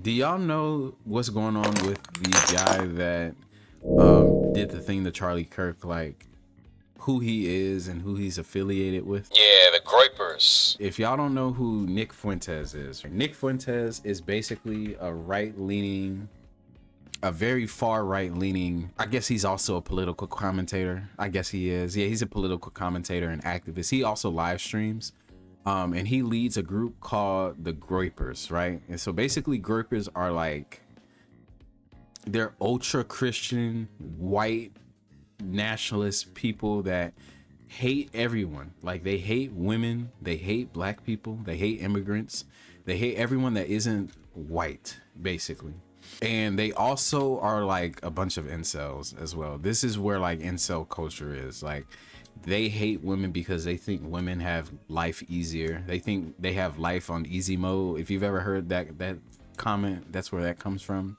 Do y'all know what's going on with the guy that did the thing to Charlie Kirk, like who he is and who he's affiliated with? Yeah, the Groypers. If y'all don't know who Nick Fuentes is, Nick Fuentes is basically a right-leaning, a very far right-leaning, I guess he's also a political commentator. I guess he is. Yeah, he's a political commentator and activist. He also live streams. And he leads a group called the Groypers, right? And so basically Groypers are like, they're ultra Christian, white, nationalist people that hate everyone. Like they hate women, they hate black people, they hate immigrants, they hate everyone that isn't white, basically. And they also are like a bunch of incels as well. This is where like incel culture is. Like they hate women because they think women have life easier. They think they have life on easy mode. If you've ever heard that comment, that's where that comes from.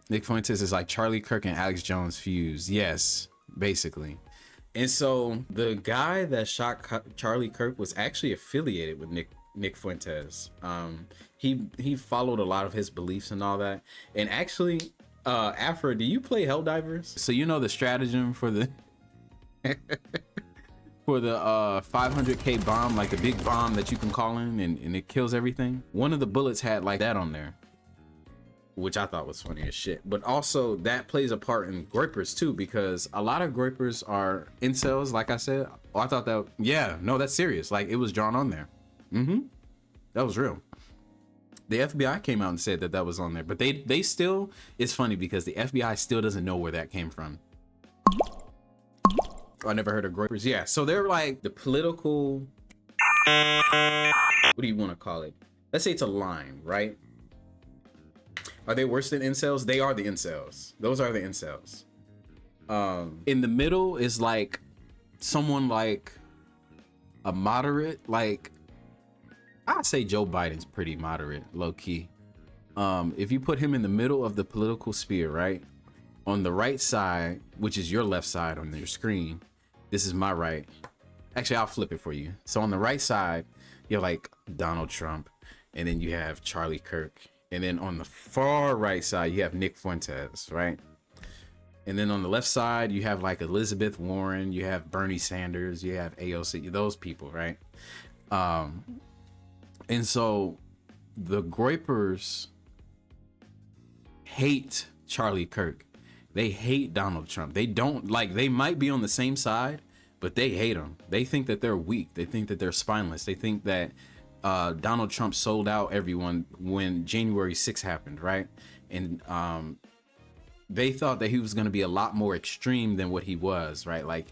Nick Fuentes is like Charlie Kirk and Alex Jones fused. Yes, basically. And so the guy that shot Charlie Kirk was actually affiliated with Nick Fuentes. He followed a lot of his beliefs and all that. And actually, Afro, do you play Helldivers? So you know the stratagem for the for the 500k bomb, like the big bomb that you can call in and it kills everything. One of the bullets had like that on there, which I thought was funny as shit. But also that plays a part in Groypers too, because a lot of Groypers are incels, like I said. Oh, I thought that, yeah, no, that's serious. Like it was drawn on there. That was real. The FBI came out and said that was on there, but they still, it's funny because the FBI still doesn't know where that came from. I never heard of Groypers. Yeah, so they're like the political, what do you want to call it? Let's say it's a line, right? Are they worse than incels? They are the incels. Those are the incels. In the middle is like someone like a moderate, like I'd say Joe Biden's pretty moderate, low key. If you put him in the middle of the political sphere, right? On the right side, which is your left side on your screen, this is my right. Actually, I'll flip it for you. So on the right side, you're like Donald Trump, and then you have Charlie Kirk. And then on the far right side, you have Nick Fuentes, right? And then on the left side, you have like Elizabeth Warren, you have Bernie Sanders, you have AOC, those people, right? And so the Groypers hate Charlie Kirk. They hate Donald Trump. They don't like, they might be on the same side, but they hate them. They think that they're weak. They think that they're spineless. They think that Donald Trump sold out everyone when January 6th happened, right? And they thought that he was going to be a lot more extreme than what he was, right? Like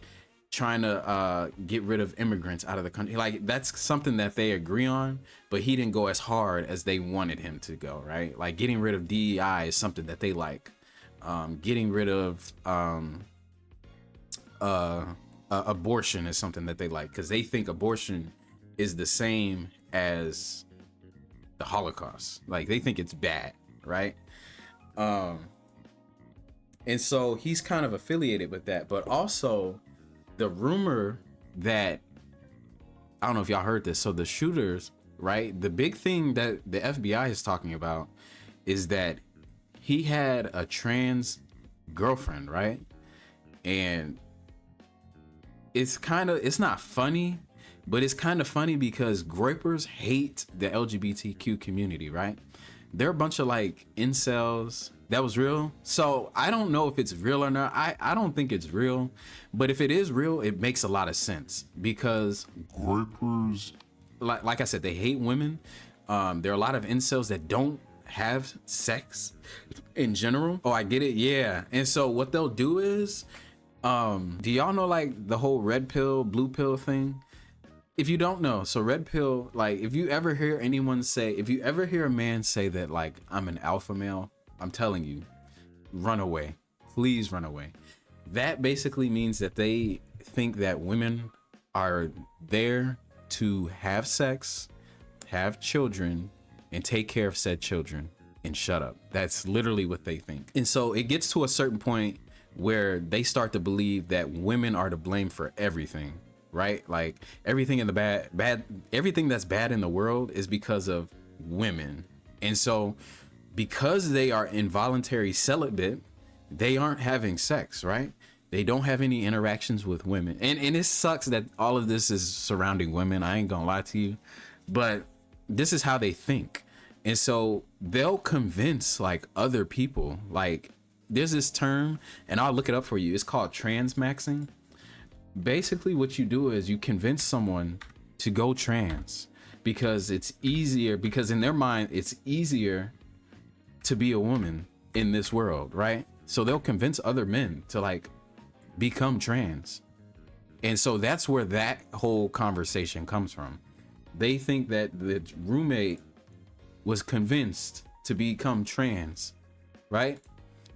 trying to get rid of immigrants out of the country. Like that's something that they agree on, but he didn't go as hard as they wanted him to go, right? Like getting rid of DEI is something that they like. Getting rid of abortion is something that they like, because they think abortion is the same as the Holocaust. Like they think it's bad, right? And so he's kind of affiliated with that. But also the rumor that, I don't know if y'all heard this, so the shooters, right, the big thing that the FBI is talking about is that he had a trans girlfriend, right? And it's not funny, but it's kind of funny because Groypers hate the LGBTQ community, right? They're a bunch of like incels. That was real. So I don't know if it's real or not. I don't think it's real, but if it is real, it makes a lot of sense because Groypers, like I said, they hate women. There are a lot of incels that don't have sex in general. Oh, I get it. Yeah. And so what they'll do is, do y'all know like the whole red pill, blue pill thing? If you don't know, so red pill, like if you ever hear a man say that like I'm an alpha male, I'm telling you, run away. Please run away. That basically means that they think that women are there to have sex, have children, and take care of said children and shut up. That's literally what they think. And so it gets to a certain point where they start to believe that women are to blame for everything, right? Like everything in the everything that's bad in the world is because of women. And so because they are involuntary celibate, they aren't having sex, right? They don't have any interactions with women. And it sucks that all of this is surrounding women. I ain't gonna lie to you, but this is how they think. And so they'll convince like other people. Like there's this term, and I'll look it up for you. It's called transmaxing. Basically what you do is you convince someone to go trans because it's easier, because in their mind it's easier to be a woman in this world, right? So they'll convince other men to like become trans. And so that's where that whole conversation comes from. They think that the roommate was convinced to become trans, right?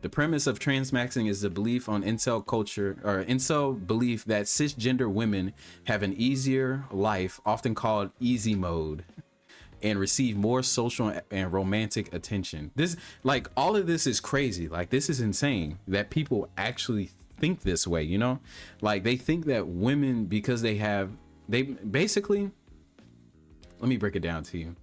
The premise of transmaxing is the belief on incel culture, or incel belief that cisgender women have an easier life, often called easy mode, and receive more social and romantic attention. This, like, all of this is crazy. Like, this is insane that people actually think this way, you know? Like, they think that women, because they basically, let me break it down to you.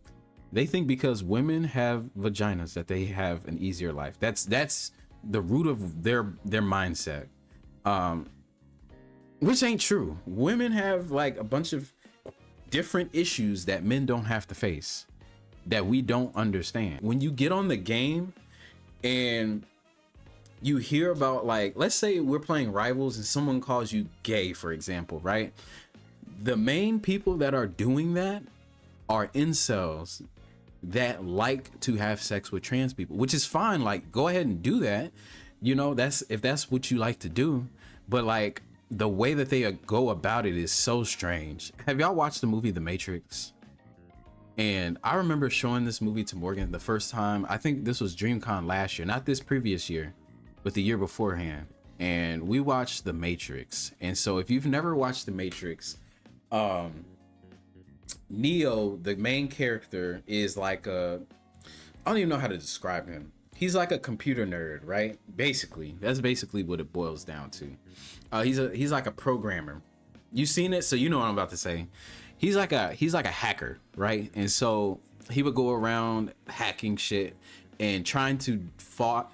They think because women have vaginas that they have an easier life. That's the root of their mindset, which ain't true. Women have like a bunch of different issues that men don't have to face, that we don't understand. When you get on the game and you hear about, like, let's say we're playing Rivals and someone calls you gay, for example, right? The main people that are doing that are incels that like to have sex with trans people, which is fine. Like, go ahead and do that, you know, that's if that's what you like to do. But like the way that they go about it is so strange. Have y'all watched the movie The Matrix? And I remember showing this movie to Morgan the first time. I think this was DreamCon last year, not this previous year, but the year beforehand. And we watched The Matrix. And so if you've never watched The Matrix, Neo, the main character, is like I don't even know how to describe him. He's like a computer nerd, right? Basically, that's basically what it boils down to. He's like a programmer. You seen it, so you know what I'm about to say. He's like a hacker, right? And so he would go around hacking shit and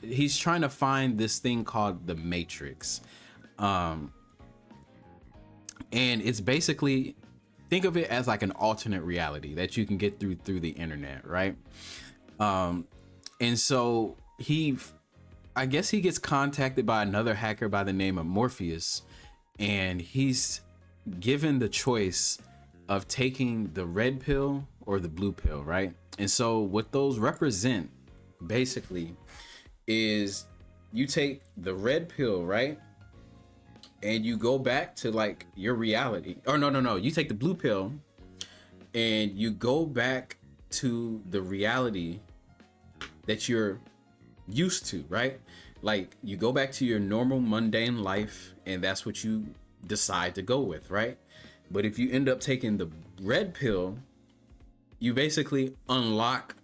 he's trying to find this thing called the Matrix. And it's basically, think of it as like an alternate reality that you can get through the internet, right? And so I guess he gets contacted by another hacker by the name of Morpheus, and he's given the choice of taking the red pill or the blue pill, right? And so what those represent basically is you take the red pill, right? And you go back to like your reality. Or no, you take the blue pill and you go back to the reality that you're used to, right? Like you go back to your normal mundane life and that's what you decide to go with, right? But if you end up taking the red pill, you basically unlock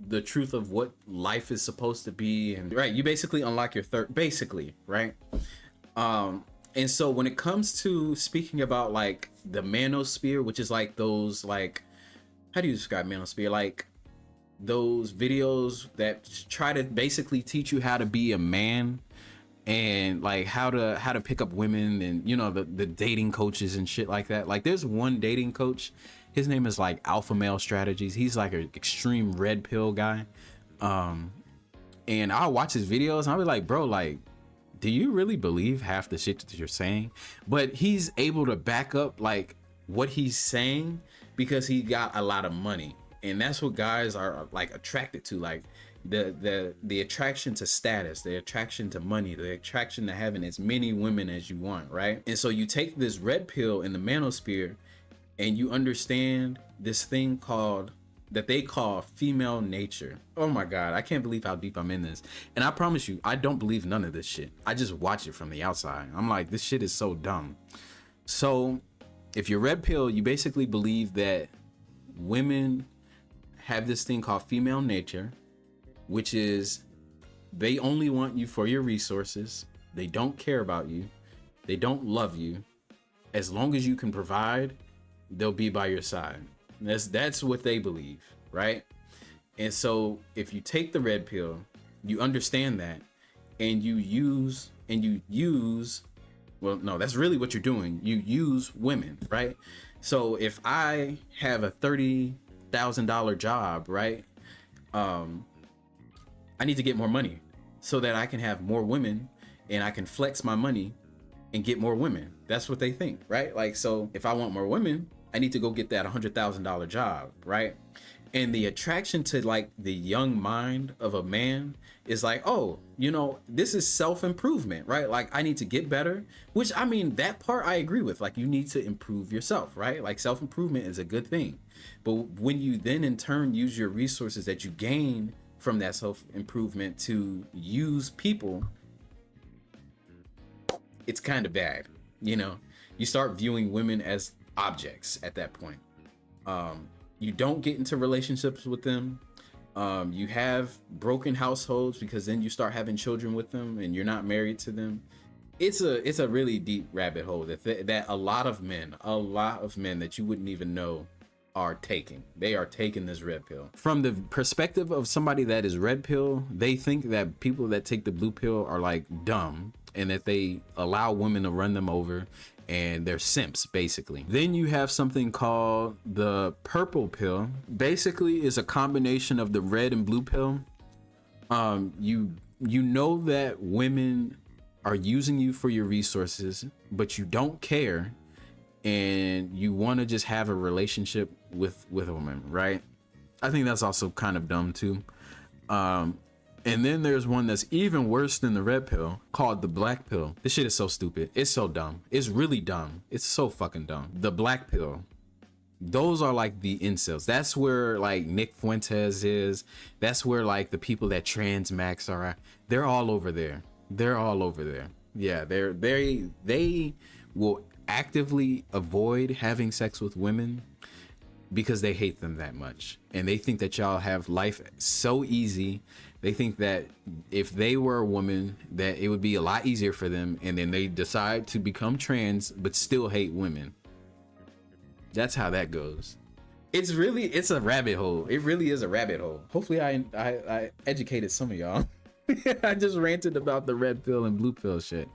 the truth of what life is supposed to be, and right, you basically unlock your third, basically, right? And so when it comes to speaking about like the Manosphere, which is like those, like, how do you describe Manosphere? Like those videos that try to basically teach you how to be a man and like how to pick up women, and you know, the dating coaches and shit like that. Like there's one dating coach, his name is like Alpha Male Strategies. He's like an extreme red pill guy. And I'll watch his videos and I'll be like, bro, like, do you really believe half the shit that you're saying? But he's able to back up like what he's saying because he got a lot of money. And that's what guys are like attracted to, like the attraction to status, the attraction to money, the attraction to having as many women as you want, right? And so you take this red pill in the Manosphere and you understand this thing that they call female nature. Oh my God, I can't believe how deep I'm in this. And I promise you, I don't believe none of this shit. I just watch it from the outside. I'm like, this shit is so dumb. So if you're red pill, you basically believe that women have this thing called female nature, which is they only want you for your resources. They don't care about you. They don't love you. As long as you can provide, they'll be by your side. That's what they believe, right? And so if you take the red pill, you understand that, and you use, well, no, that's really what you're doing. You use women, right? So if I have a $30,000 job, right? I need to get more money so that I can have more women and I can flex my money and get more women. That's what they think, right? Like, so if I want more women, I need to go get that $100,000 job, right? And the attraction to like the young mind of a man is like, oh, you know, this is self-improvement, right? Like I need to get better, which I mean, that part I agree with. Like you need to improve yourself, right? Like self-improvement is a good thing. But when you then in turn use your resources that you gain from that self-improvement to use people, it's kind of bad. You know, you start viewing women as objects at that point. You don't get into relationships with them. You have broken households because then you start having children with them and you're not married to them. It's a really deep rabbit hole that a lot of men that you wouldn't even know are taking. They are taking this red pill. From the perspective of somebody that is red pill, they think that people that take the blue pill are like dumb and that they allow women to run them over and they're simps basically. Then you have something called the purple pill. Basically is a combination of the red and blue pill. You know that women are using you for your resources, but you don't care and you want to just have a relationship with a woman, right? I think that's also kind of dumb too. And then there's one that's even worse than the red pill called the black pill. This shit is so stupid. It's so dumb. It's really dumb. It's so fucking dumb. The black pill, those are like the incels. That's where like Nick Fuentes is. That's where like the people that transmax are at. They're all over there. They're all over there. Yeah, they will actively avoid having sex with women because they hate them that much. And they think that y'all have life so easy. They think that if they were a woman, that it would be a lot easier for them. And then they decide to become trans, but still hate women. That's how that goes. It's a rabbit hole. It really is a rabbit hole. Hopefully I educated some of y'all. I just ranted about the red pill and blue pill shit.